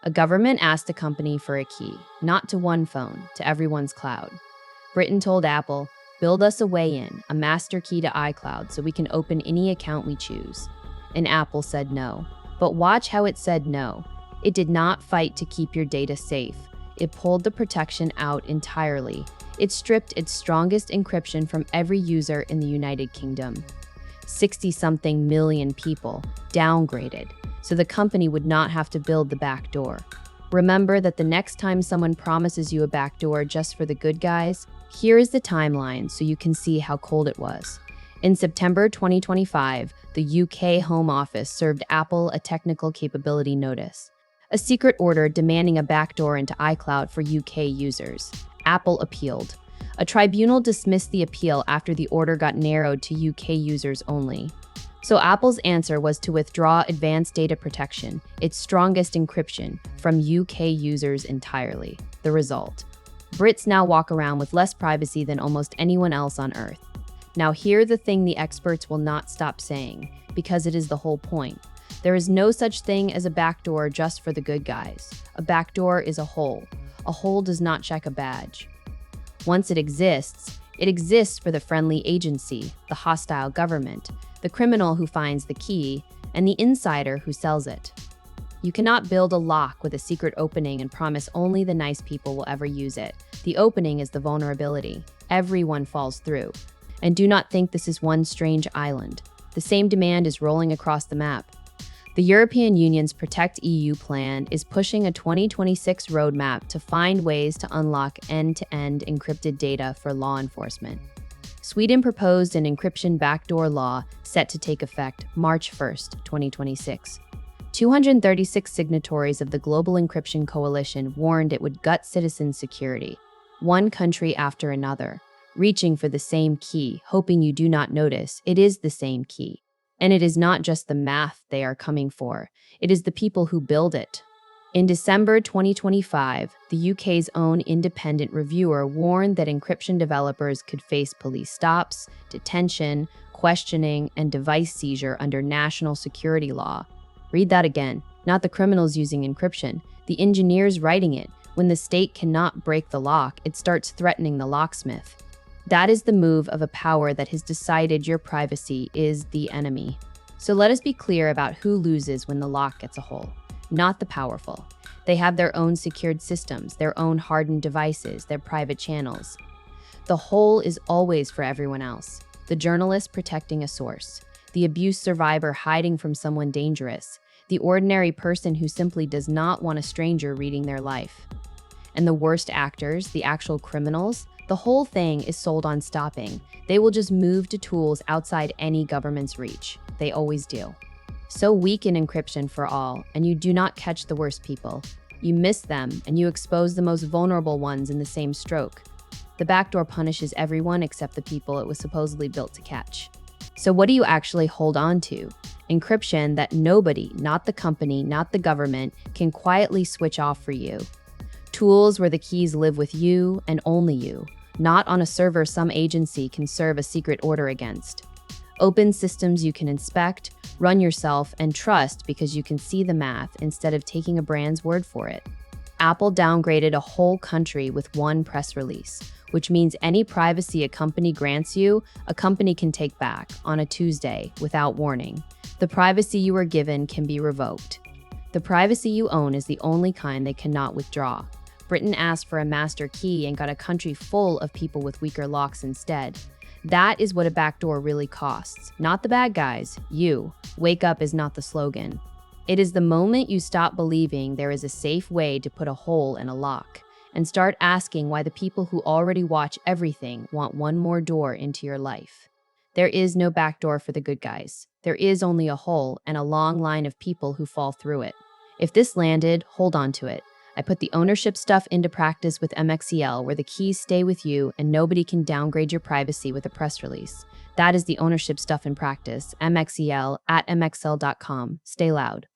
A government asked a company for a key, not to one phone, to everyone's cloud. Britain told Apple, build us a way in, a master key to iCloud so we can open any account we choose. And Apple said no. But watch how it said no. It did not fight to keep your data safe. It pulled the protection out entirely. It stripped its strongest encryption from every user in the United Kingdom. 60-something million people downgraded, so the company would not have to build the backdoor. Remember that the next time someone promises you a backdoor just for the good guys, here is the timeline so you can see how cold it was. In September 2025, the UK Home Office served Apple a technical capability notice, a secret order demanding a backdoor into iCloud for UK users. Apple appealed. A tribunal dismissed the appeal after the order got narrowed to UK users only. So Apple's answer was to withdraw advanced data protection, its strongest encryption, from UK users entirely. The result: Brits now walk around with less privacy than almost anyone else on Earth. Now here's the thing the experts will not stop saying, because it is the whole point. There is no such thing as a backdoor just for the good guys. A backdoor is a hole. A hole does not check a badge. Once it exists for the friendly agency, the hostile government, the criminal who finds the key, and the insider who sells it. You cannot build a lock with a secret opening and promise only the nice people will ever use it. The opening is the vulnerability. Everyone falls through. And do not think this is one strange island. The same demand is rolling across the map. The European Union's Protect EU plan is pushing a 2026 roadmap to find ways to unlock end-to-end encrypted data for law enforcement. Sweden proposed an encryption backdoor law set to take effect March 1st, 2026. 236 signatories of the Global Encryption Coalition warned it would gut citizen security, one country after another, reaching for the same key, hoping you do not notice it is the same key. And it is not just the math they are coming for, it is the people who build it. In December 2025, the UK's own independent reviewer warned that encryption developers could face police stops, detention, questioning, and device seizure under national security law. Read that again. Not the criminals using encryption, the engineers writing it. When the state cannot break the lock, it starts threatening the locksmith. That is the move of a power that has decided your privacy is the enemy. So let us be clear about who loses when the lock gets a hole. Not the powerful. They have their own secured systems, their own hardened devices, their private channels. The hole is always for everyone else. The journalist protecting a source, the abuse survivor hiding from someone dangerous, the ordinary person who simply does not want a stranger reading their life. And the worst actors, the actual criminals, the whole thing is sold on stopping. They will just move to tools outside any government's reach. They always do. So weaken encryption for all, and you do not catch the worst people. You miss them, and you expose the most vulnerable ones in the same stroke. The backdoor punishes everyone except the people it was supposedly built to catch. So what do you actually hold on to? Encryption that nobody, not the company, not the government, can quietly switch off for you. Tools where the keys live with you and only you, not on a server some agency can serve a secret order against. Open systems you can inspect, run yourself, and trust because you can see the math instead of taking a brand's word for it. Apple downgraded a whole country with one press release, which means any privacy a company grants you, a company can take back on a Tuesday without warning. The privacy you are given can be revoked. The privacy you own is the only kind they cannot withdraw. Britain asked for a master key and got a country full of people with weaker locks instead. That is what a backdoor really costs. Not the bad guys, you. Wake up is not the slogan. It is the moment you stop believing there is a safe way to put a hole in a lock and start asking why the people who already watch everything want one more door into your life. There is no backdoor for the good guys. There is only a hole and a long line of people who fall through it. If this landed, hold on to it. I put the ownership stuff into practice with MXEL, where the keys stay with you and nobody can downgrade your privacy with a press release. That is the ownership stuff in practice. MXEL at mxl.com. Stay loud.